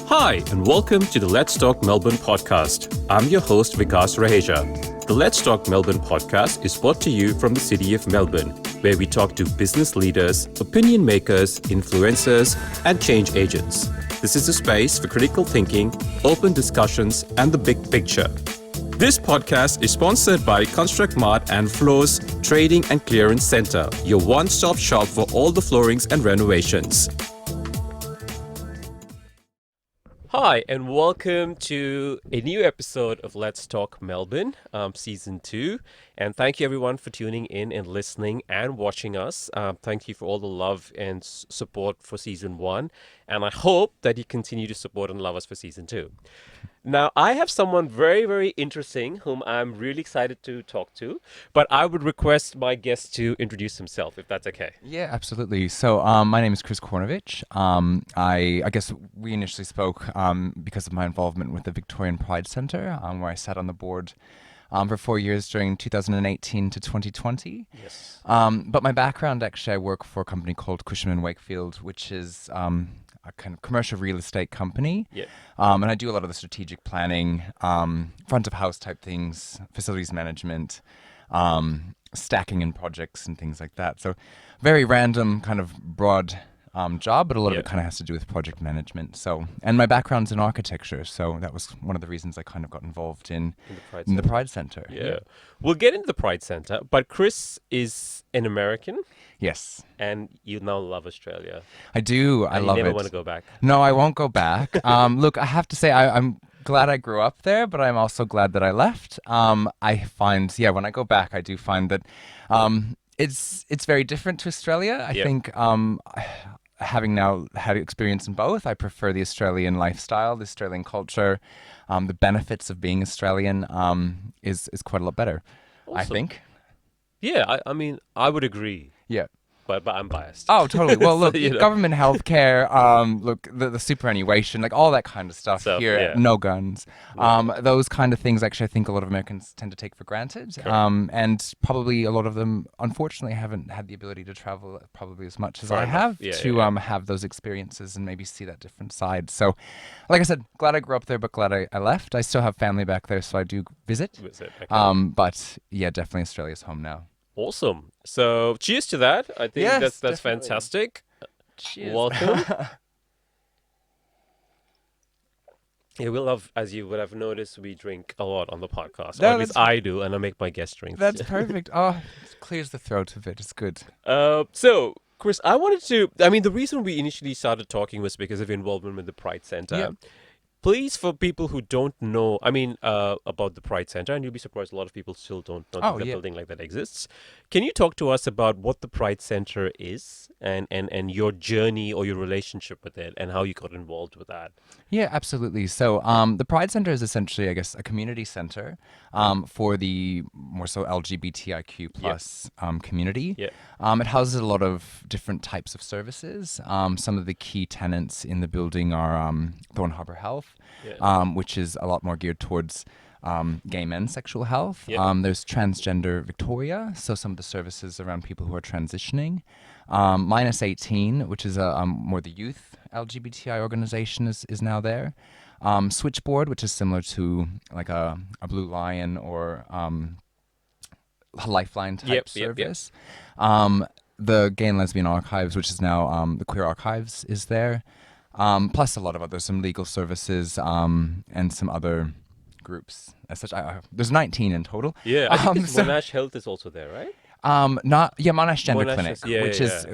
Hi, and welcome to the Let's Talk Melbourne podcast. I'm your host, Vikas Raheja. The Let's Talk Melbourne podcast is brought to you from the city of Melbourne, where we talk to business leaders, opinion makers, influencers, and change agents. This is a space for critical thinking, open discussions, and the big picture. This podcast is sponsored by Construct Mart and Floors Trading and Clearance Centre, your one-stop shop for all the floorings and renovations. Hi, and welcome to a new episode of Let's Talk Melbourne, Season 2. And thank you, everyone, for tuning in and listening and watching us. Thank you for all the love and support for Season 1. And I hope that you continue to support and love us for Season 2. Now, I have someone very, very interesting whom I'm really excited to talk to, but I would request my guest to introduce himself, if that's okay. Yeah, absolutely. So my name is Kris Kornovich. I guess we initially spoke because of my involvement with the Victorian Pride Center, where I sat on the board for 4 years during 2018 to 2020. Yes. But my background, actually, I work for a company called Cushman & Wakefield, which is a kind of commercial real estate company. Yeah. And I do a lot of the strategic planning, front of house type things, facilities management, stacking in projects and things like that. So very random, kind of broad job, but a lot of it kind of has to do with project management. So, and my background's in architecture, so that was one of the reasons I kind of got involved in the Pride Center. Yeah. We'll get into the Pride Center, but Kris is an American. Yes. And you now love Australia. I do. I love it. You never want to go back. No, I won't go back. Look, I have to say, I'm glad I grew up there, but I'm also glad that I left. I find, when I go back, I do find that it's very different to Australia. I think having now had experience in both, I prefer the Australian lifestyle, the Australian culture. The benefits of being Australian is quite a lot better, I think. Yeah, I mean, I would agree. Yeah. But I'm biased. Oh, totally. Well, look, So, government healthcare, look, the superannuation, like all that kind of stuff here, yeah. no guns. Those kind of things, actually, I think a lot of Americans tend to take for granted. And probably a lot of them, unfortunately, haven't had the ability to travel probably as much as I have to have those experiences and maybe see that different side. So, like I said, glad I grew up there, but glad I left. I still have family back there, so I do visit. Okay. But yeah, definitely Australia's home now. Awesome. So cheers to that. I think Yes, that's definitely. fantastic. Cheers. Welcome. Yeah, we love, as you would have noticed, we drink a lot on the podcast. No, or at least I do, and I make my guest drink. That's perfect. Oh, it clears the throat a bit. It's good. So, Kris, the reason we initially started talking was because of your involvement with the Pride Center. Yeah. Please, for people who don't know, about the Pride Center, and you'll be surprised a lot of people still don't know that a building like that exists. Can you talk to us about what the Pride Center is and your journey or your relationship with it and how you got involved with that? Yeah, absolutely. So the Pride Center is essentially, I guess, a community center for the more so LGBTIQ plus community. Yeah. It houses a lot of different types of services. Some of the key tenants in the building are Thorn Harbour Health, which is a lot more geared towards gay men's sexual health. There's Transgender Victoria, so some of the services around people who are transitioning. Minus 18, which is a more the youth LGBTI organization, is now there. Switchboard, which is similar to like a Blue Lion or a Lifeline type service. The Gay and Lesbian Archives, which is now the Queer Archives, is there. Plus a lot of others, some legal services and some other groups as such. There's 19 in total. Yeah, I think Monash Health is also there, right? Monash Gender Monash Clinic, which is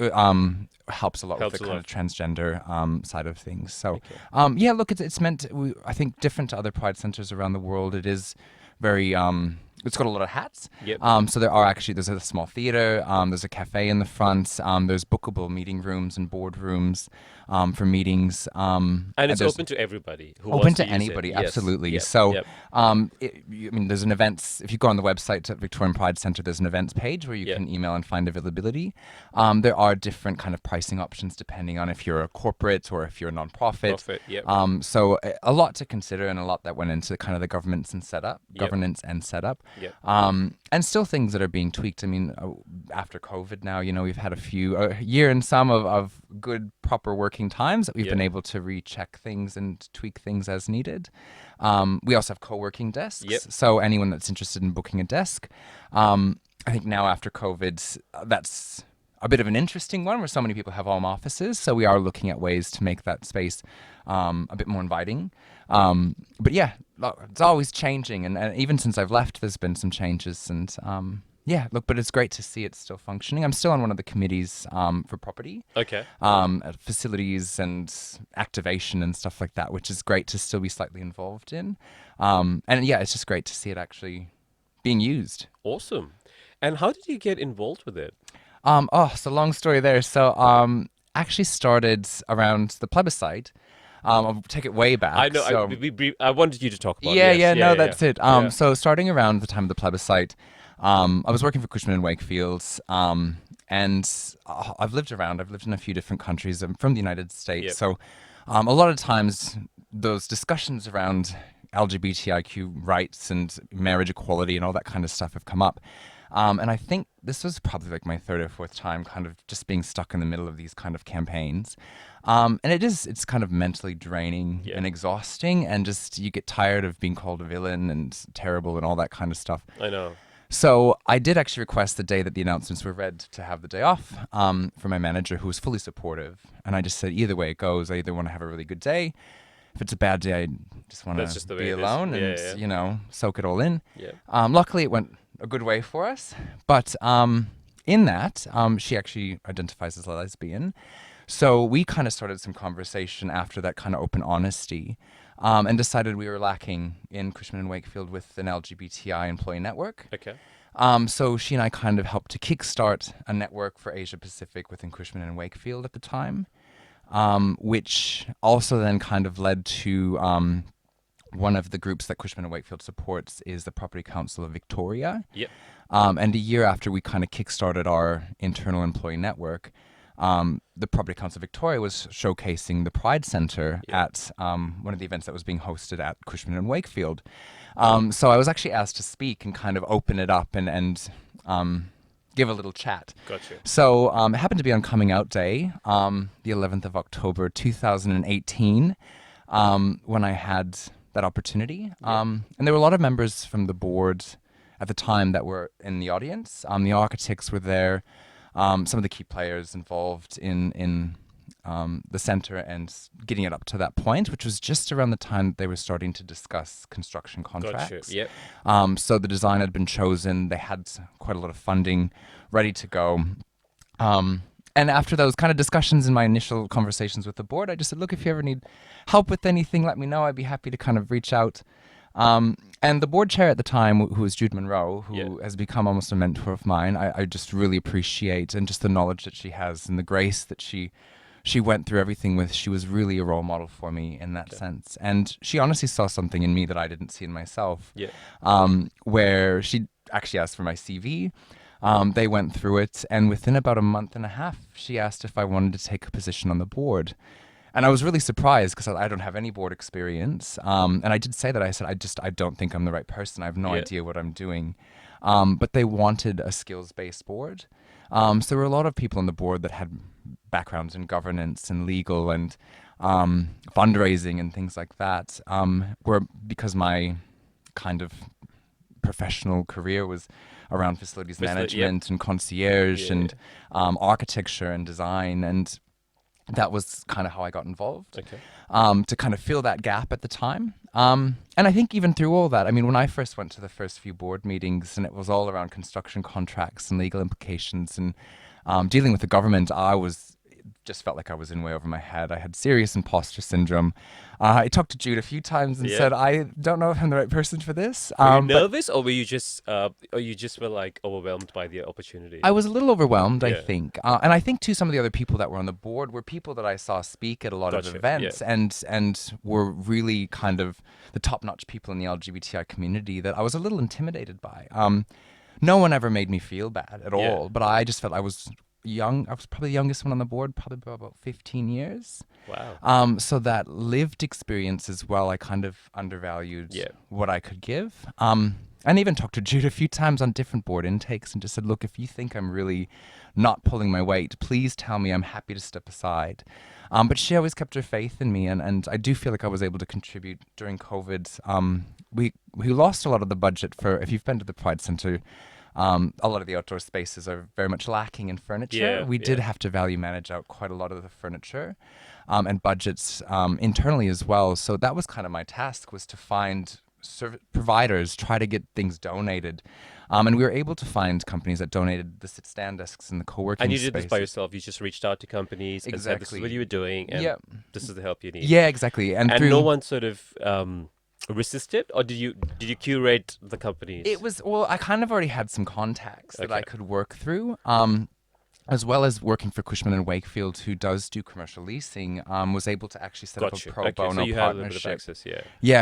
helps a lot with the kind of transgender side of things. So look, it's meant. I think different to other Pride centers around the world, it is very it's got a lot of hats. Yep. So there's a small theater, there's a cafe in the front, there's bookable meeting rooms and boardrooms for meetings. And it's there's open to everybody who open wants to use it. anybody, Yes. absolutely. Yep. So, Yep. I mean, there's an events. If you go on the website at Victorian Pride Center, there's an events page where you Yep. can email and find availability. There are different kind of pricing options depending on if you're a corporate or if you're a nonprofit. Profit. Yep. So a lot to consider and a lot that went into kind of the governance and setup. Yep. And still things that are being tweaked. I mean, after COVID now, we've had a year and some of good, proper working times that we've been able to recheck things and tweak things as needed. We also have co-working desks. Yep. So anyone that's interested in booking a desk, I think now after COVID, that's a bit of an interesting one where so many people have home offices. So we are looking at ways to make that space a bit more inviting. But yeah, it's always changing. And even since I've left, there's been some changes. And but it's great to see it still functioning. I'm still on one of the committees for property. Okay. Facilities and activation and stuff like that, which is great to still be slightly involved in. It's just great to see it actually being used. Awesome. And how did you get involved with it? So long story there. So actually started around the plebiscite. I'll take it way back. I know. So, I wanted you to talk about it. That's it. So starting around the time of the plebiscite, I was working for Cushman & Wakefield, and I've lived in a few different countries. I'm from the United States. Yep. So a lot of times those discussions around LGBTIQ rights and marriage equality and all that kind of stuff have come up. And I think this was probably like my third or fourth time kind of just being stuck in the middle of these kind of campaigns. And it's kind of mentally draining and exhausting, and just you get tired of being called a villain and terrible and all that kind of stuff. I know. So I did actually request the day that the announcements were read to have the day off for my manager, who was fully supportive. And I just said, either way it goes, I either want to have a really good day. If it's a bad day, I just want to be alone and, soak it all in. Yeah. Luckily, it went a good way for us. But in that, she actually identifies as a lesbian. So we kind of started some conversation after that kind of open honesty, and decided we were lacking in Cushman & Wakefield with an LGBTI employee network. Okay. So she and I kind of helped to kickstart a network for Asia Pacific within Cushman & Wakefield at the time, which also then kind of led to one of the groups that Cushman & Wakefield supports is the Property Council of Victoria. Yep. And a year after we kind of kickstarted our internal employee network, the Property Council of Victoria was showcasing the Pride Center at one of the events that was being hosted at Cushman & Wakefield. So I was actually asked to speak and kind of open it up and give a little chat. Gotcha. So it happened to be on Coming Out Day, the 11th of October, 2018, when I had that opportunity. And there were a lot of members from the board at the time that were in the audience. The architects were there. Some of the key players involved in the center and getting it up to that point, which was just around the time that they were starting to discuss construction contracts. Gotcha. Yep. So the design had been chosen. They had quite a lot of funding ready to go. And after those kind of discussions in my initial conversations with the board, I just said, look, if you ever need help with anything, let me know. I'd be happy to kind of reach out. And the board chair at the time, who was Jude Monroe, who has become almost a mentor of mine, I just really appreciate, and just the knowledge that she has and the grace that she went through everything with. She was really a role model for me in that sense. And she honestly saw something in me that I didn't see in myself, where she actually asked for my CV. They went through it, and within about a month and a half, she asked if I wanted to take a position on the board. And I was really surprised because I don't have any board experience. And I did say that. I said, I don't think I'm the right person. I have no idea what I'm doing. But they wanted a skills-based board. So there were a lot of people on the board that had backgrounds in governance and legal and fundraising and things like that. Because my kind of professional career was around facilities management and concierge and architecture and design, and that was kind of how I got involved, to kind of fill that gap at the time. And I think even through all that, I mean, when I first went to the first few board meetings and it was all around construction contracts and legal implications and dealing with the government, just felt like I was in way over my head. I had serious imposter syndrome. I talked to Jude a few times and said, I don't know if I'm the right person for this. Were you nervous, or you just were like overwhelmed by the opportunity? I was a little overwhelmed, I think. And I think, too, some of the other people that were on the board were people that I saw speak at a lot of events and were really kind of the top-notch people in the LGBTI community that I was a little intimidated by. No one ever made me feel bad at all, but I just felt I was young. I was probably the youngest one on the board, probably by about 15 years. Wow. So that lived experience as well, I kind of undervalued what I could give. And even talked to Jude a few times on different board intakes and just said, look, if you think I'm really not pulling my weight, please tell me. I'm happy to step aside. But she always kept her faith in me, and I do feel like I was able to contribute during COVID. We lost a lot of the budget for, if you've been to the Pride Center, a lot of the outdoor spaces are very much lacking in furniture. We did have to value manage out quite a lot of the furniture and budgets internally as well. So that was kind of my task, was to find providers, try to get things donated. And we were able to find companies that donated the sit-stand desks and the co-working spaces. And you did this by yourself? You just reached out to companies and said, this is what you were doing, and this is the help you need? Yeah, exactly. And no one sort of resisted, or did you curate the companies? It was, well, I kind of already had some contacts that I could work through. As well as working for Cushman and Wakefield, who does do commercial leasing, was able to actually set up a pro bono so you partnership. had a little bit of access,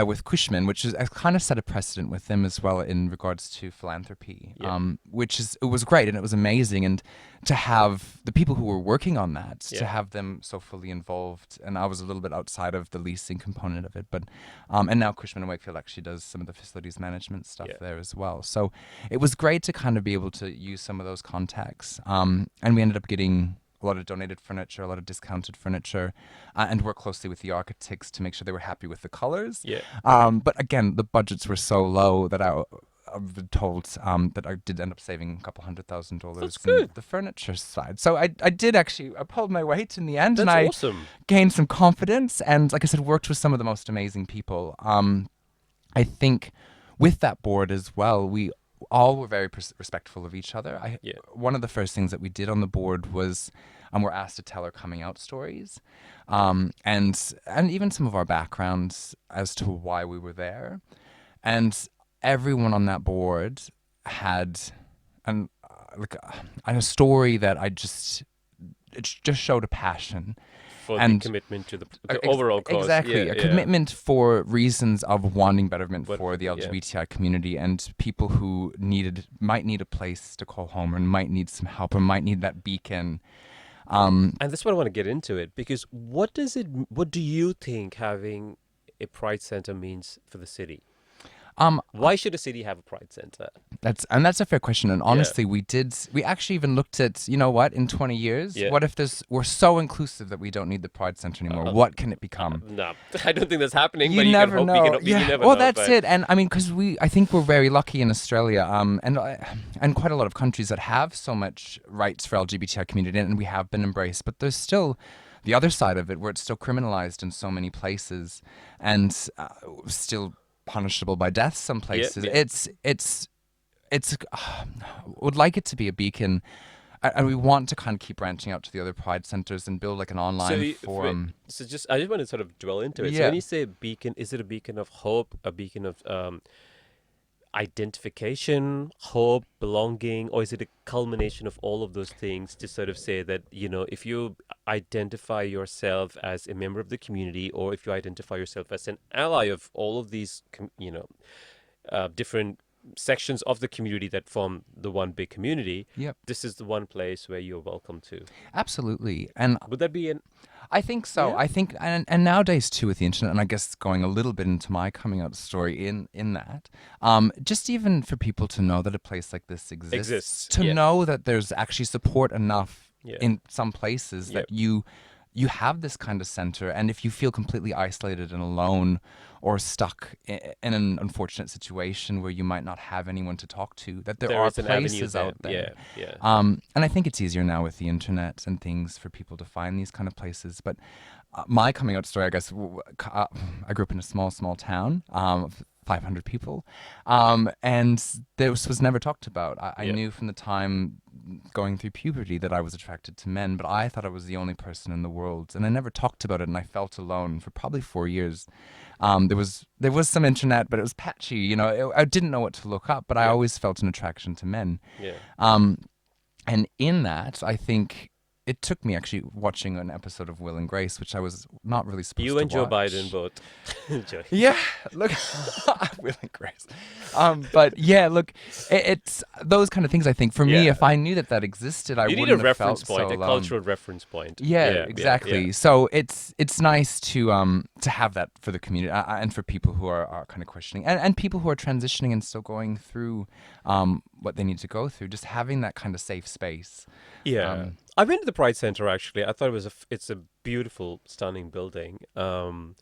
with Cushman, which is, I kind of set a precedent with them as well in regards to philanthropy, it was great and it was amazing. And to have the people who were working on that, to have them so fully involved, and I was a little bit outside of the leasing component of it, but and now Cushman and Wakefield actually does some of the facilities management stuff there as well. So it was great to kind of be able to use some of those contacts. And we ended up getting a lot of donated furniture, a lot of discounted furniture, and work closely with the architects to make sure they were happy with the colors. But again, the budgets were so low that I've been told that I did end up saving a couple $100,000 in the furniture side. So I did actually, I pulled my weight in the end. That's and awesome. I gained some confidence and, like I said, worked with some of the most amazing people. I think with that board as well, we all were very respectful of each other. One of the first things that we did on the board was we're asked to tell our coming out stories, and even some of our backgrounds as to why we were there. And everyone on that board had a story that it just showed a passion. For the commitment to the overall cause. Exactly. A commitment for reasons of wanting betterment for the LGBTI community and people who might need a place to call home, or might need some help, or might need that beacon. And that's what I want to get into it, because what do you think having a Pride Center means for the city? Why should a city have a Pride Center? That's a fair question. And honestly, we actually even looked at, you know what, in 20 years, what if we're so inclusive that we don't need the Pride Center anymore? What can it become? No, I don't think that's happening. You never know. You never know. That's it. And I mean, because I think we're very lucky in Australia, and quite a lot of countries that have so much rights for LGBTI community, and we have been embraced, but there's still the other side of it where it's still criminalized in so many places, and still punishable by death some places. It's would like it to be a beacon, and we want to kind of keep branching out to the other Pride Centers and build like an online forum. I just want to sort of dwell into it. So when you say beacon, is it a beacon of hope, a beacon of identification, hope, belonging, or is it a culmination of all of those things to sort of say that, you know, if you identify yourself as a member of the community, or if you identify yourself as an ally of all of these, different sections of the community that form the one big community, this is the one place where you're welcome to. Absolutely. And would that be I think so. Yeah. I think, and nowadays too with the internet, and I guess going a little bit into my coming out story in that, just even for people to know that a place like this exists. To know that there's actually support enough in some places that you have this kind of center, and if you feel completely isolated and alone or stuck in an unfortunate situation where you might not have anyone to talk to, that there are places out there. And I think it's easier now with the internet and things for people to find these kind of places. But my coming out story, I guess, I grew up in a small town of 500 people, and this was never talked about. I knew from the time going through puberty that I was attracted to men, but I thought I was the only person in the world, and I never talked about it, and I felt alone for probably 4 years. There was some internet, but it was patchy. I didn't know what to look up, but I always felt an attraction to men. Yeah. And in that, I think it took me actually watching an episode of Will and Grace, which I was not really supposed to watch. You and Joe Biden both. Yeah, look, Will and Grace. But yeah, look, it's those kind of things. I think for me, if I knew that existed, I wouldn't have felt so alone. You need a reference point, a cultural reference point. Yeah, exactly. Yeah. So it's nice to have that for the community and for people who are kind of questioning and people who are transitioning and still going through what they need to go through. Just having that kind of safe space. Yeah. I went to the Pride Center actually. I thought it's a beautiful, stunning building. And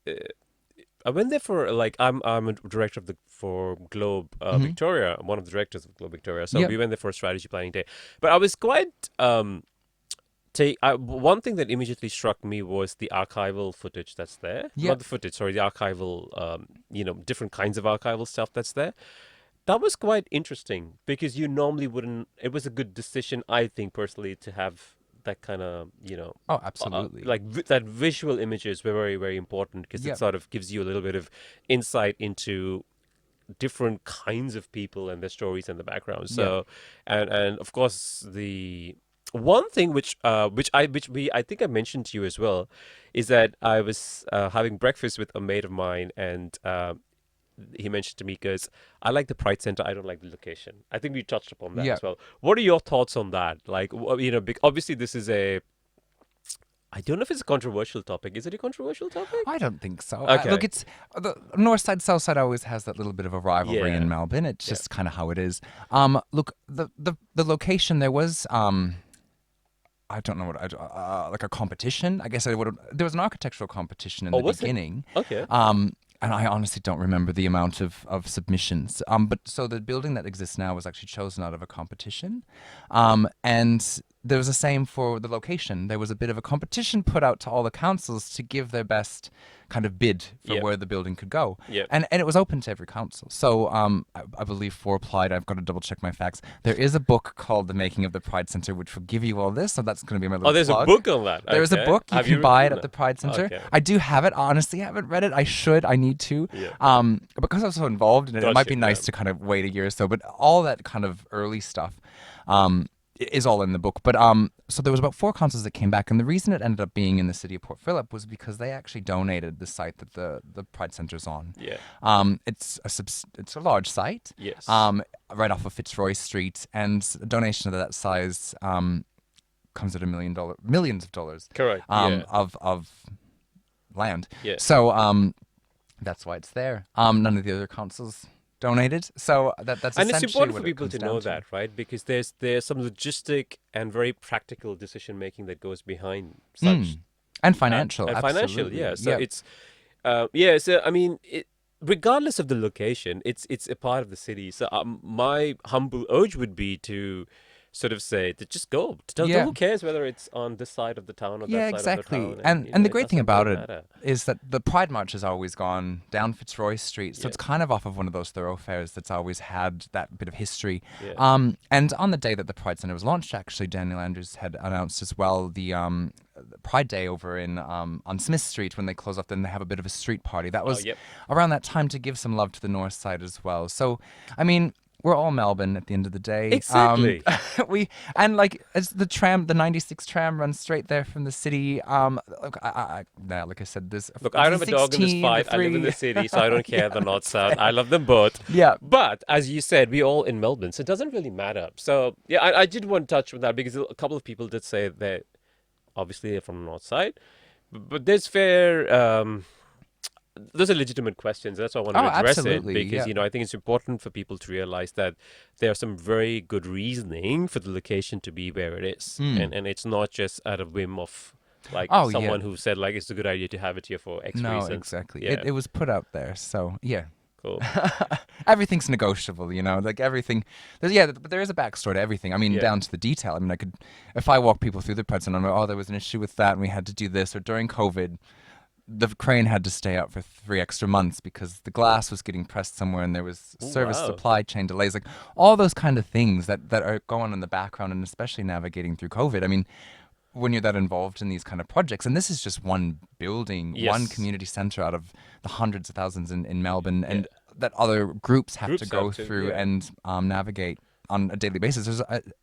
I went there for I'm a director for Globe Victoria. I'm one of the directors of Globe Victoria. So we went there for a strategy planning day. But I was quite one thing that immediately struck me was the archival footage that's there. Yeah. Not the footage, sorry, the archival different kinds of archival stuff that's there. That was quite interesting because you normally wouldn't. It was a good decision, I think, personally, to have that kind of, Oh, absolutely. that visual images were very, very important because it sort of gives you a little bit of insight into different kinds of people and their stories and the background. So, and of course, the one thing which I think I mentioned to you as well is that I was having breakfast with a mate of mine and. He mentioned to me because I like the Pride Center. I don't like the location. I think we touched upon that as well. What are your thoughts on that? Like, obviously this is I don't know if it's a controversial topic. Is it a controversial topic? I don't think so. Okay. Look, it's the north side, south side always has that little bit of a rivalry in Melbourne. It's just kind of how it is. Look, the location there was I don't know what like a competition. I guess there was an architectural competition in the beginning. Okay. And I honestly don't remember the amount of submissions. But so the building that exists now was actually chosen out of a competition. And there was the same for the location. There was a bit of a competition put out to all the councils to give their best kind of bid for where the building could go. Yep. And it was open to every council. So I believe 4 applied. I've got to double check my facts. There is a book called The Making of the Pride Center, which will give you all this. So that's going to be my little there's plug. a book on that. There is a book. You can buy it at the Pride Center. Okay. I do have it. Honestly, I haven't read it. I should. I need to. Yeah. Because I was so involved in it, it might be nice to kind of wait a year or so. But all that kind of early stuff is all in the book. But so there was about 4 councils that came back, and the reason it ended up being in the city of Port Phillip was because they actually donated the site that the Pride Center's on. Yeah. It's a large site. Yes. Right off of Fitzroy Street, and a donation of that size comes at millions of dollars. Correct. Of land. Yeah. So that's why it's there. None of the other councils donated, so that's and it's important for people to know that, right? Because there's some logistic and very practical decision making that goes behind such and financial, and absolutely. financial, yeah. So it's So I mean, regardless of the location, it's a part of the city. So my humble urge would be to sort of say to just go. Who cares whether it's on this side of the town or that side of the town? And the great thing about it is that the Pride March has always gone down Fitzroy Street, so it's kind of off of one of those thoroughfares that's always had that bit of history. Yeah. And on the day that the Pride Center was launched, actually, Daniel Andrews had announced as well the Pride Day over in on Smith Street when they close off. Then they have a bit of a street party. That was around that time to give some love to the north side as well. So, I mean, we're all Melbourne at the end of the day. Exactly. As the 96 tram runs straight there from the city. Look, like I said, I don't have a dog in this fight. I live in the city, so I don't care the north south. I love them both. Yeah. But as you said, we're all in Melbourne, so it doesn't really matter. So yeah, I did want to touch on that because a couple of people did say that obviously they're from the north side, but there's those are legitimate questions. That's why I want to address absolutely. it because I think it's important for people to realize that there's some very good reasoning for the location to be where it is, and it's not just at a whim of someone who said it's a good idea to have it here for X reasons. No, exactly. Yeah. It was put out there, so yeah. Cool. Everything's negotiable, like everything. But there is a backstory to everything. I mean, down to the detail. I mean, if I walk people through the Pride Center, I'm like, there was an issue with that, and we had to do this, or during COVID. the crane had to stay out for 3 extra months because the glass was getting pressed somewhere and there was service Wow. supply chain delays, like all those kind of things that are going on in the background, and especially navigating through COVID. I mean, when you're that involved in these kind of projects, and this is just one building, one Yes. community center out of the hundreds of thousands in Melbourne, Yeah. and that other groups have Groups to go have to, through yeah. and navigate on a daily basis.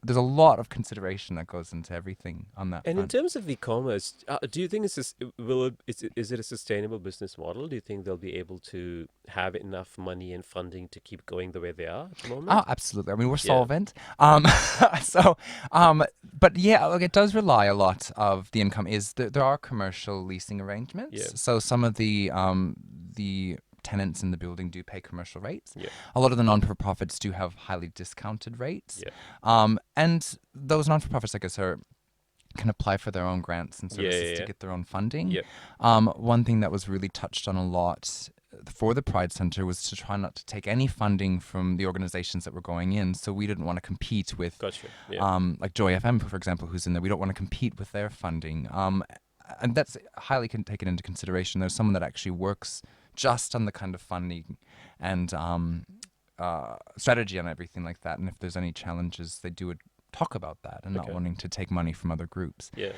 There's a lot of consideration that goes into everything on that And in front. terms of e-commerce, do you think is it a sustainable business model? Do you think they'll be able to have enough money and funding to keep going the way they are at the Oh, moment? absolutely. I mean, we're Yeah. solvent. So, but yeah, look, it does rely a lot of the income. There are commercial leasing arrangements. Yeah. So some of the tenants in the building do pay commercial rates. Yeah. A lot of the non-for-profits do have highly discounted rates. Yeah. And those non-for-profits, I guess, can apply for their own grants and Yeah. services Yeah. to get their own funding. Yeah. One thing that was really touched on a lot for the Pride Center was to try not to take any funding from the organizations that were going in. So we didn't want to compete with, Gotcha. Yeah. like Joy FM, for example, who's in there. We don't want to compete with their funding. And that's highly taken into consideration. There's someone that actually works just on the kind of funding and strategy on everything like that. And if there's any challenges, they do talk about that and not Okay. wanting to take money from other groups. Yeah.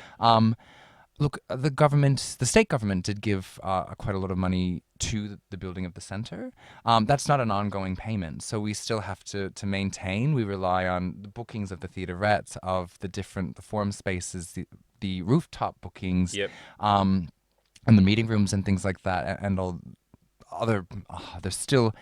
Look, the state government did give quite a lot of money to the building of the center. That's not an ongoing payment, so we still have to maintain. We rely on the bookings of the theaterette, of the forum spaces, the rooftop bookings, Yep. and the meeting rooms and things like that, and all other. There's still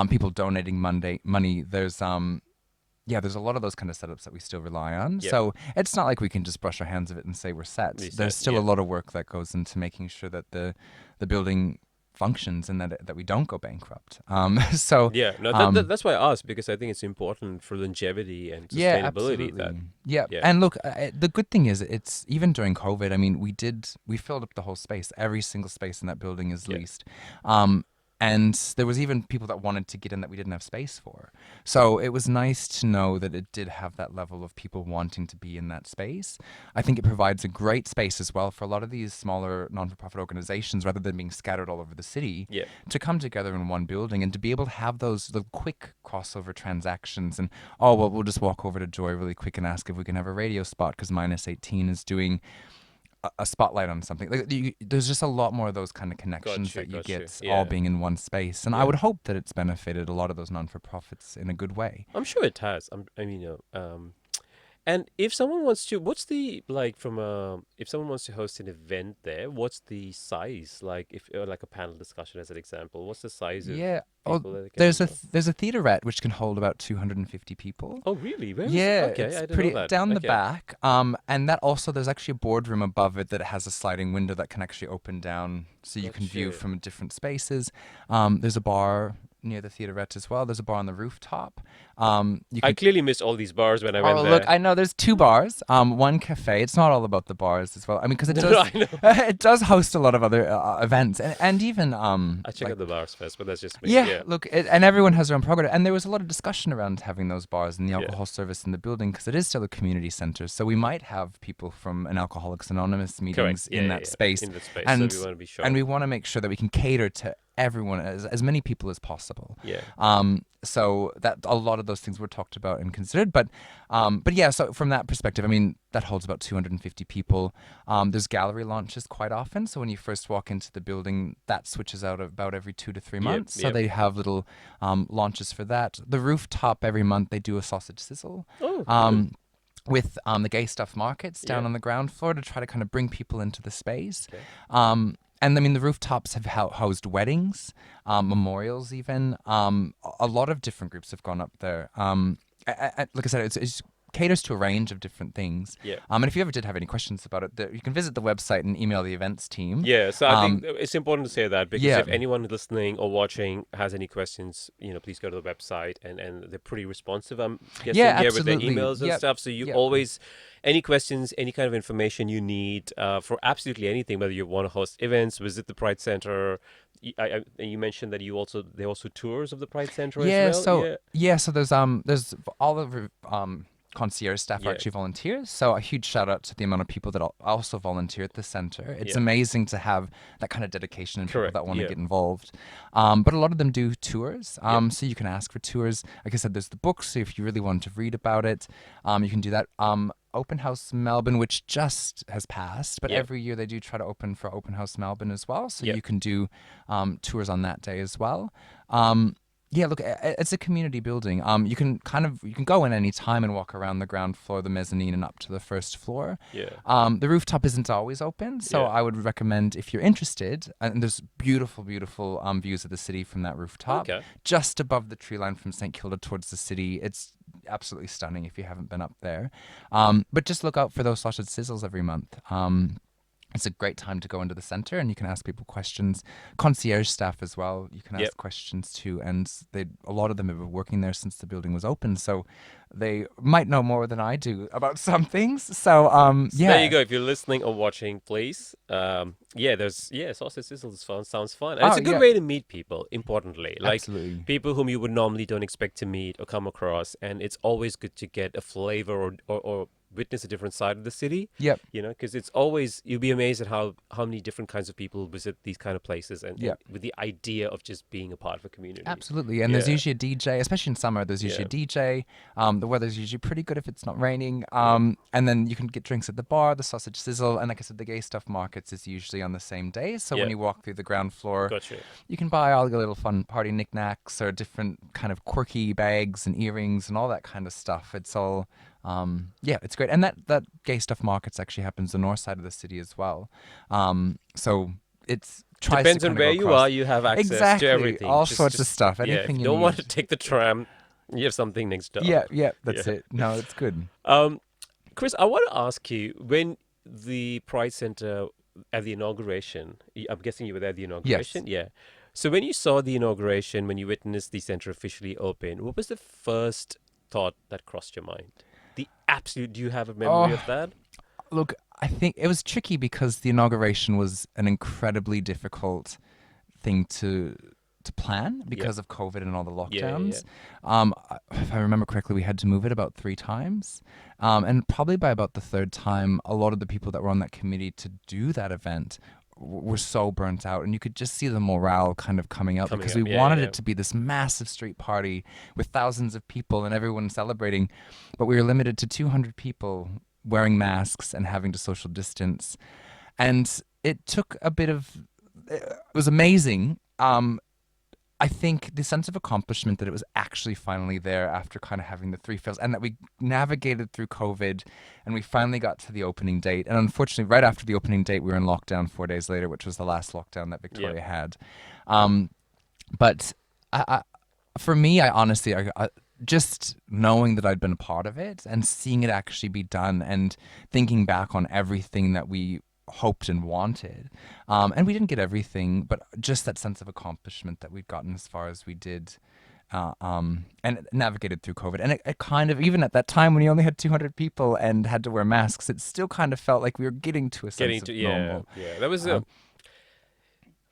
people donating money. There's a lot of those kind of setups that we still rely on. Yep. So it's not like we can just brush our hands of it and say we're set. Reset, There's still yeah. a lot of work that goes into making sure that the building functions and that we don't go bankrupt. So Yeah. No, that's why I asked, because I think it's important for longevity and yeah, sustainability. absolutely. Yeah. Yeah. And look, the good thing is it's even during COVID. I mean, we filled up the whole space. Every single space in that building is Yeah. leased. And there was even people that wanted to get in that we didn't have space for. So it was nice to know that it did have that level of people wanting to be in that space. I think it provides a great space as well for a lot of these smaller non-for-profit organizations, rather than being scattered all over the city, Yeah. to come together in one building and to be able to have those the quick crossover transactions. And, oh, well, we'll just walk over to Joy really quick and ask if we can have a radio spot because -18 is doing a spotlight on something. Like there's just a lot more of those kind of connections that you Got you. get Yeah. all being in one space, and I Yeah. would hope that it's benefited a lot of those non-for-profits in a good way. I'm sure it has. And if someone wants to, what's the like if someone wants to host an event there, what's the size? Like if like a panel discussion as an example, what's the size of Yeah. people that it can There's a involve? there's a theaterette which can hold about 250 people. Oh, really? Where is it? Yeah, Okay, it's I didn't pretty know that. down the Okay. back. And that also there's actually a boardroom above it that has a sliding window that can actually open down, so you can view Gotcha. from different spaces. There's a bar near the theaterette as well. There's a bar on the rooftop. You I can clearly missed all these bars when I went Oh, there. look, I know there's 2 bars, one cafe. It's not all about the bars as well. I mean, because it No, does, I know. it does host a lot of other events, and even I check like, out the bars first, but that's just me. yeah, look, and everyone has their own program, and there was a lot of discussion around having those bars and the Yeah. alcohol service in the building because it is still a community center. So we might have people from an Alcoholics Anonymous meetings Correct. Yeah, in yeah, that yeah. space, In that space. and So we want to be sure. and we want to make sure that we can cater to everyone, as many people as possible. Yeah. So that a lot of those things were talked about and considered, but yeah. So from that perspective, I mean, that holds about 250 people. There's gallery launches quite often. So when you first walk into the building, that switches out about every 2 to 3 months. So yep. they have little launches for that. The rooftop every month they do a sausage sizzle. Oh, cool. With the gay stuff markets down Yeah. on the ground floor to try to kind of bring people into the space. Okay. And I mean, the rooftops have housed weddings, memorials, even. A lot of different groups have gone up there. Like I said, it's caters to a range of different things. Yeah. And if you ever did have any questions about it, you can visit the website and email the events team. Yeah, so I think it's important to say that, because yeah. if anyone listening or watching has any questions, please go to the website, and they're pretty responsive, I'm guessing, Yeah, with their absolutely. emails and Yep. stuff. So you Yep. always, any questions, any kind of information you need for absolutely anything, whether you want to host events, visit the Pride Center. You mentioned that they also tours of the Pride Center Yeah, as well. so there's all over concierge staff are actually volunteers. So a huge shout out to the amount of people that also volunteer at the center. It's amazing to have that kind of dedication and people that want to get involved. But a lot of them do tours. So you can ask for tours. Like I said, there's the books. So if you really want to read about it, you can do that. Open House Melbourne, which just has passed, but every year they do try to open for Open House Melbourne as well. So you can do tours on that day as well. Yeah, look, it's a community building. You can go in any time and walk around the ground floor, the mezzanine, and up to the first floor. The rooftop isn't always open, so I would recommend if you're interested. And there's beautiful, beautiful views of the city from that rooftop, just above the tree line from St Kilda towards the city. It's absolutely stunning if you haven't been up there. But just look out for those sausage sizzles every month. It's a great time to go into the center, and you can ask people questions. Concierge staff as well, you can ask questions too, and a lot of them have been working there since the building was open, so they might know more than I do about some things. So there you go. If you're listening or watching, please. Sausage sizzles sounds fun. And it's a good way to meet people. Importantly, like people whom you would normally don't expect to meet or come across, and it's always good to get a flavor or witness a different side of the city. You know, because it's always, you'll be amazed at how many different kinds of people visit these kind of places, and with the idea of just being a part of a community. Absolutely. And there's usually a DJ, especially in summer, there's usually a DJ. The weather's usually pretty good if it's not raining. And then you can get drinks at the bar, the sausage sizzle, and like I said, the gay stuff markets is usually on the same day. So when you walk through the ground floor, you can buy all your little fun party knickknacks or different kind of quirky bags and earrings and all that kind of stuff. It's all it's great. And that gay stuff markets actually happens the north side of the city as well. So it's depends on where you are, you have access to everything. All sorts of stuff. Anything you don't want to take the tram, you have something next door. That's it. No, it's good. Kris, I want to ask you, when the Pride Center at the inauguration, I'm guessing you were there at the inauguration? Yes. Yeah. So when you saw the inauguration, when you witnessed the center officially open, what was the first thought that crossed your mind? Do you have a memory of that? Look, I think it was tricky because the inauguration was an incredibly difficult thing to plan because of COVID and all the lockdowns. If I remember correctly, we had to move it about 3 times. And probably by about the 3rd time, a lot of the people that were on that committee to do that event were so burnt out, and you could just see the morale kind of coming up because we wanted it to be this massive street party with thousands of people and everyone celebrating, but we were limited to 200 people wearing masks and having to social distance, and it took it was amazing. I think the sense of accomplishment that it was actually finally there after kind of having the 3 fails, and that we navigated through COVID and we finally got to the opening date. And unfortunately, right after the opening date, we were in lockdown 4 days later, which was the last lockdown that Victoria had. But for me, I honestly, just knowing that I'd been a part of it and seeing it actually be done and thinking back on everything that we hoped and wanted, and we didn't get everything, but just that sense of accomplishment that we'd gotten as far as we did, and navigated through COVID. And it kind of, even at that time when you only had 200 people and had to wear masks, it still kind of felt like we were getting to a sense of normal. That was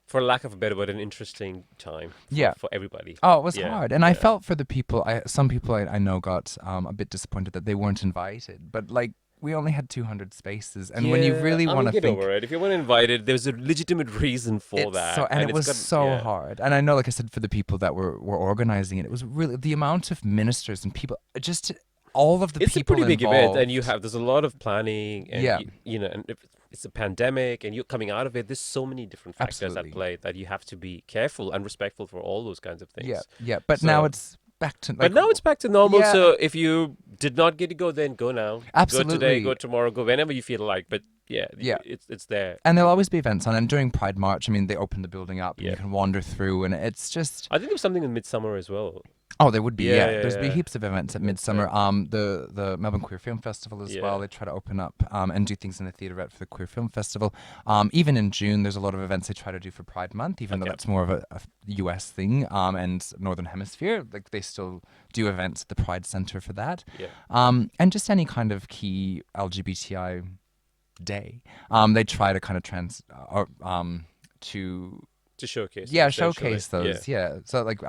for lack of a better word, an interesting time for everybody. Oh, it was hard. And I felt for the people, some people I know got a bit disappointed that they weren't invited, but like, we only had 200 spaces, and when you really want to get think over it, if you weren't invited, there's a legitimate reason for that. And it was so hard. And I know, like I said, for the people that were organizing it, it was really the amount of ministers and people, just all of the people. It's a pretty big involved. event, and there's a lot of planning, and and if it's a pandemic, and you're coming out of it. There's so many different factors at play that you have to be careful and respectful for all those kinds of things. But now it's back to now it's back to normal. So if you did not get to go, then go now. Absolutely. Go today, go tomorrow, go whenever you feel like. But it's there. And there'll always be events on. And during Pride March, I mean, they open the building up and you can wander through, and it's just. I think there's something in Midsummer as well. Oh, there would be. There's be heaps of events at Midsummer. The Melbourne Queer Film Festival as well. They try to open up and do things in the theaterette for the Queer Film Festival. Even in June, there's a lot of events they try to do for Pride Month, even though that's more of a US thing and Northern Hemisphere. Like, they still do events at the Pride Center for that. And just any kind of key LGBTI day. They try to kind of to showcase. Showcase those. So like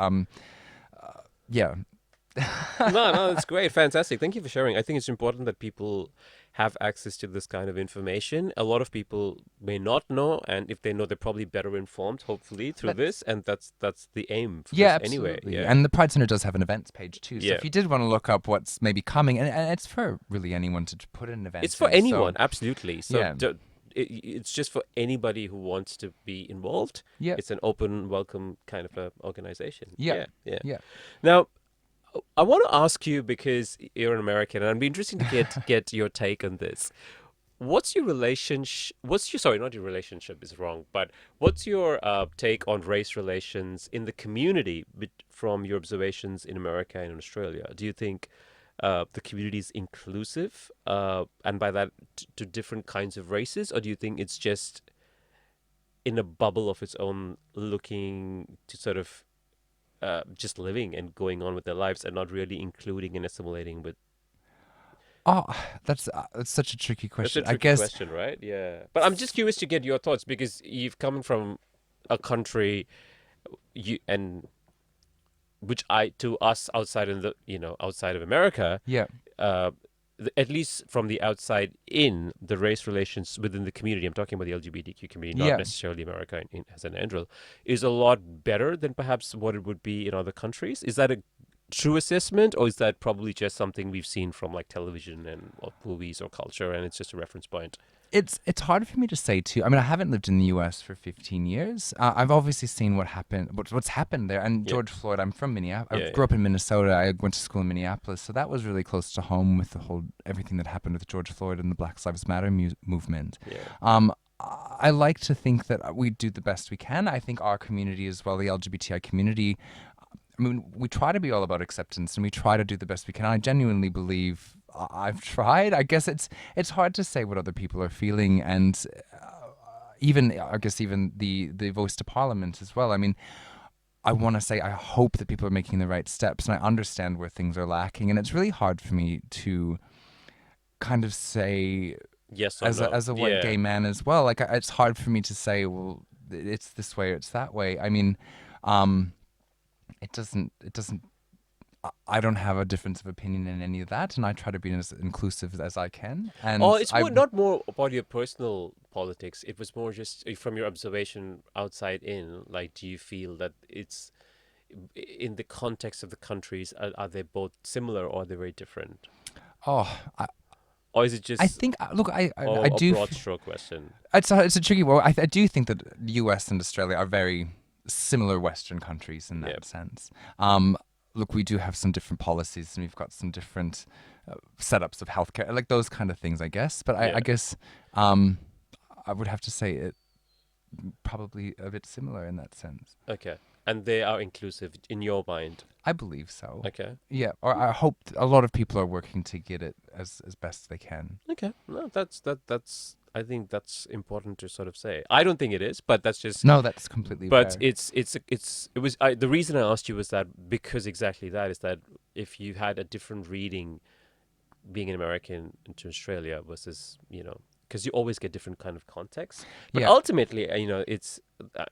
No, it's great. Fantastic. Thank you for sharing. I think it's important that people have access to this kind of information. A lot of people may not know, and if they know, they're probably better informed, hopefully, through That's this. And that's the aim for Yeah, this anyway. absolutely. Yeah. And the Pride Center does have an events page too. So Yeah. if you did want to look up what's maybe coming, and it's for really anyone to put an event It's for in, so anyone, absolutely. So yeah. it's just for anybody who wants to be involved. Yeah. It's an open, welcome kind of a organization. Yeah. Yeah. Yeah. Now, I want to ask you because you're an American, and it'd be interesting to get your take on this. What's your relationship? Sorry, not your relationship is wrong, but what's your take on race relations in the community from your observations in America and in Australia? Do you think the community is inclusive, and by that to different kinds of races, or do you think it's just in a bubble of its own, looking to sort of just living and going on with their lives and not really including and assimilating with? Oh, that's such a tricky That's a question. I tricky guess question, right? Yeah. But I'm just curious to get your thoughts because you've come from a country and which to us outside in the outside of America, yeah. uh, at least from the outside in the race relations within the community, I'm talking about the LGBTQ community, not Yeah. necessarily America as an general, is a lot better than perhaps what it would be in other countries. Is that a true assessment, or is that probably just something we've seen from like television and or movies or culture, and it's just a reference point? It's hard for me to say too. I mean, I haven't lived in the U.S. for 15 years. I've obviously seen what's happened there. And Yeah. George Floyd. I'm from Minneapolis. Yeah, I grew up in Minnesota. I went to school in Minneapolis, so that was really close to home with the whole everything that happened with George Floyd and the Black Lives Matter movement. yeah, I like to think that we do the best we can. I think our community as well, the LGBTI community. I mean, we try to be all about acceptance, and we try to do the best we can. I genuinely believe I've tried. I guess it's hard to say what other people are feeling, and even I guess even the voice to Parliament as well. I mean, I want to say I hope that people are making the right steps, and I understand where things are lacking, and it's really hard for me to kind of say yes or as no. a white Yeah. gay man as well. Like it's hard for me to say, well, it's this way or it's that way. I mean, it doesn't. I don't have a difference of opinion in any of that, and I try to be as inclusive as I can. And Oh, it's not more about your personal politics. It was more just from your observation outside in. Like, do you feel that it's in the context of the countries? Are they both similar or are they very different? oh, Or is it just I think look, I a do. broad stroke question? It's a tricky one. I do think that the U.S. and Australia are very similar Western countries in that Yep. sense. Look, we do have some different policies, and we've got some different setups of healthcare, like those kind of things, I guess. But Yeah. I guess I would have to say it probably a bit similar in that sense. Okay. And they are inclusive in your mind. I believe so. Okay. Yeah, or I hope a lot of people are working to get it as best they can. Okay. No, that's I think that's important to sort of say. I don't think it is, but that's just No, that's completely but fair. the reason I asked you was that because exactly that is that if you had a different reading being an American into Australia versus because you always get different kind of contexts, but Yeah. ultimately it's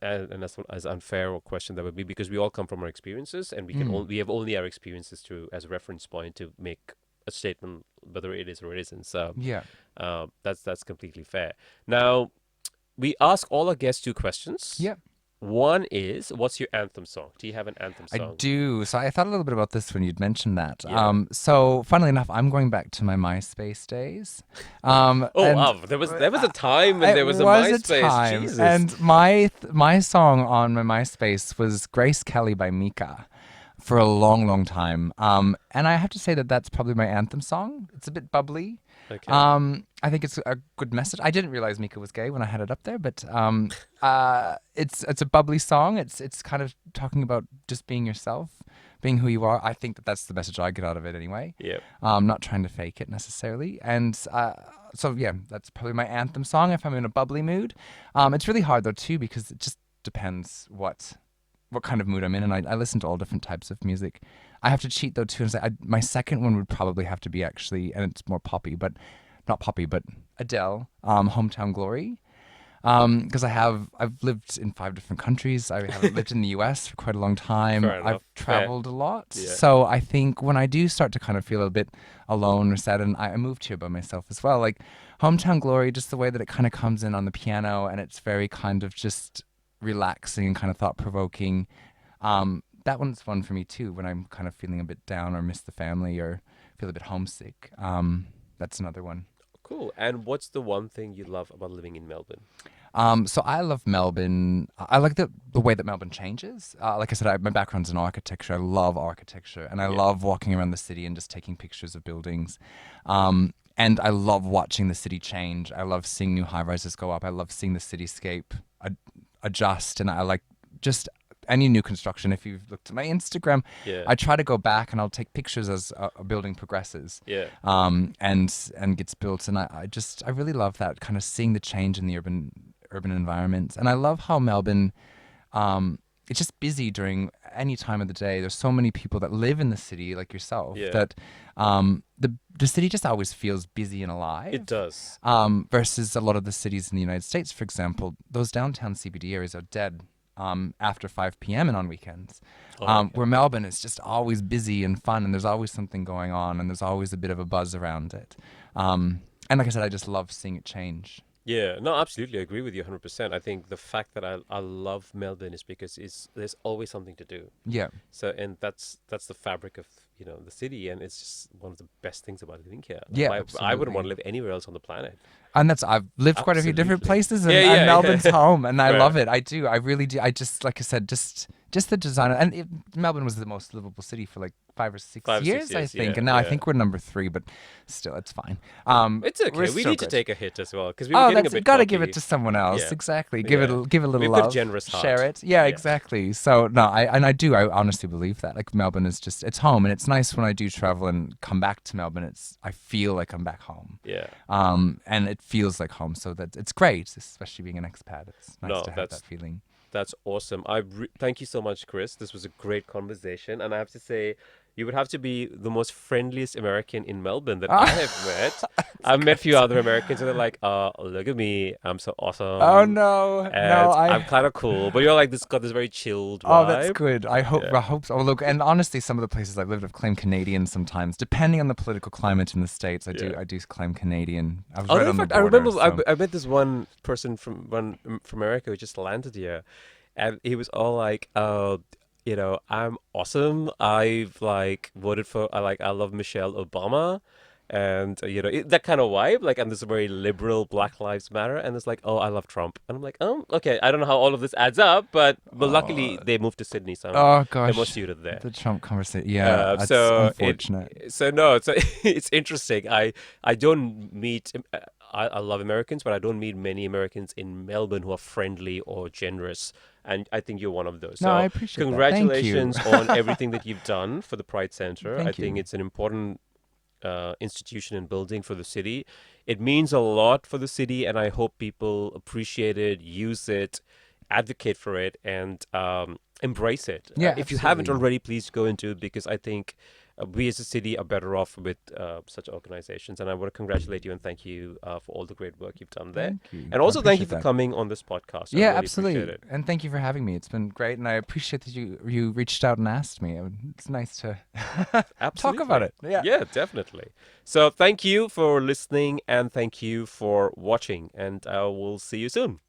and as unfair a question that would be because we all come from our experiences and we have only our experiences to as a reference point to make a statement whether it is or it isn't. So Yeah. that's completely fair. Now we ask all our guests two questions. Yeah. One is, what's your anthem song? Do you have an anthem I song? do. So I thought a little bit about this when you'd mentioned that. Yeah. So funnily enough, I'm going back to my MySpace days. Oh, And wow. There was a time when it there was a was MySpace. time, Jesus. and my song on my MySpace was Grace Kelly by Mika for a long, long time. And I have to say that that's probably my anthem song. It's a bit bubbly. Okay. I think it's a good message. I didn't realize Mika was gay when I had it up there, but it's a bubbly song. It's kind of talking about just being yourself, being who you are. I think that's the message I get out of it anyway. Yep. Not trying to fake it necessarily. And so yeah, that's probably my anthem song if I'm in a bubbly mood. It's really hard though too because it just depends what kind of mood I'm in, and I listen to all different types of music. I have to cheat though too and say my second one would probably have to be actually, and it's more poppy, but not poppy, but Adele, Hometown Glory. Because I've lived in 5 different countries. I haven't lived in the US for quite a long time. Fair enough. I've traveled a lot. Yeah. So I think when I do start to kind of feel a bit alone or sad, and I moved here by myself as well, like Hometown Glory, just the way that it kind of comes in on the piano and it's very kind of just relaxing and kind of thought-provoking. That one's fun for me too when I'm kind of feeling a bit down or miss the family or feel a bit homesick. That's another one. Cool. And what's the one thing you love about living in Melbourne? So I love Melbourne. I like the way that Melbourne changes. Like I said, my background's in architecture. I love architecture, and I love walking around the city and just taking pictures of buildings. And I love watching the city change. I love seeing new high-rises go up. I love seeing the cityscape adjust, and I like just any new construction. If you've looked at my Instagram, I try to go back and I'll take pictures as a building progresses, and gets built. And I really love that kind of seeing the change in the urban environments. And I love how Melbourne, it's just busy during any time of the day. There's so many people that live in the city, like yourself, that the city just always feels busy and alive. It does. Versus a lot of the cities in the United States, for example, those downtown CBD areas are dead after 5 p.m. and on weekends. Where Melbourne is just always busy and fun, and there's always something going on, and there's always a bit of a buzz around it. And like I said, I just love seeing it change. Yeah, no, absolutely. I agree with you 100%. I think the fact that I love Melbourne is because there's always something to do. Yeah. So, and that's the fabric of, the city, and it's just one of the best things about living here. Yeah, I wouldn't want to live anywhere else on the planet. And I've lived quite a few different places, and, Yeah, and Melbourne's home, and I Right. love it. I do. I really do. I just, like I said, just the design. And Melbourne was the most livable city for like 5 or 6 years, I think. And now I think we're number 3, but still, it's fine. It's okay. we're We so need to good. take a hit as well, because we were getting a bit gotta give cocky. it to someone else. Yeah. Exactly. Give it a little We've got a love. generous heart. Share it. Yeah, exactly. So no, I honestly believe that. Like Melbourne is just, it's home, and it's nice when I do travel and come back to Melbourne. I feel like I'm back home. Yeah. And it feels like home, so that it's great, especially being an expat. It's nice to have that feeling. That's awesome. Thank you so much, Kris. This was a great conversation, and I have to say, you would have to be the most friendliest American in Melbourne that I have met. I've met a few other Americans, and they're like, look at me, I'm so awesome. Oh no, and no, I'm kind of cool. But you're like got this very chilled vibe. Oh, that's good. I hope so. Oh, look, and honestly, some of the places I've lived, I've claimed Canadian sometimes, depending on the political climate in the States. I do claim Canadian. I was right on the border. I remember so. I met this one person from America who just landed here, and he was all like, I'm awesome. I've voted for, I love Michelle Obama. And, that kind of vibe, and this very liberal Black Lives Matter. And it's like, I love Trump. And I'm like, okay, I don't know how all of this adds up, but luckily they moved to Sydney. So I'm more suited there. The Trump conversation. Yeah, that's so unfortunate. It's interesting. I don't meet, I love Americans, but I don't meet many Americans in Melbourne who are friendly or generous. And I think you're one of those. No, I appreciate that. Congratulations Thank you. on everything that you've done for the Pride Center. I think it's an important institution and building for the city. It means a lot for the city, and I hope people appreciate it, use it, advocate for it, and embrace it. Yeah, if you haven't already, please go into it, because I think we as a city are better off with such organizations. And I want to congratulate you and thank you for all the great work you've done there. Thank you. And also thank you for coming on this podcast. I really absolutely. appreciate it. And thank you for having me. It's been great, and I appreciate that you reached out and asked me. It's nice to talk about it. Yeah, definitely. So thank you for listening, and thank you for watching, and we'll see you soon.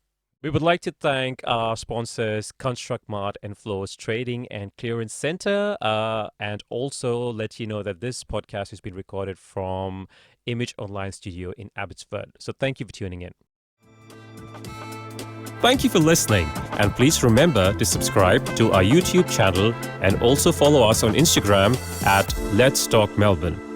We would like to thank our sponsors, Construct Mart and Floors Trading and Clearance Center, and also let you know that this podcast has been recorded from Image Online Studio in Abbotsford. So thank you for tuning in. Thank you for listening, and please remember to subscribe to our YouTube channel and also follow us on Instagram at Let's Talk Melbourne.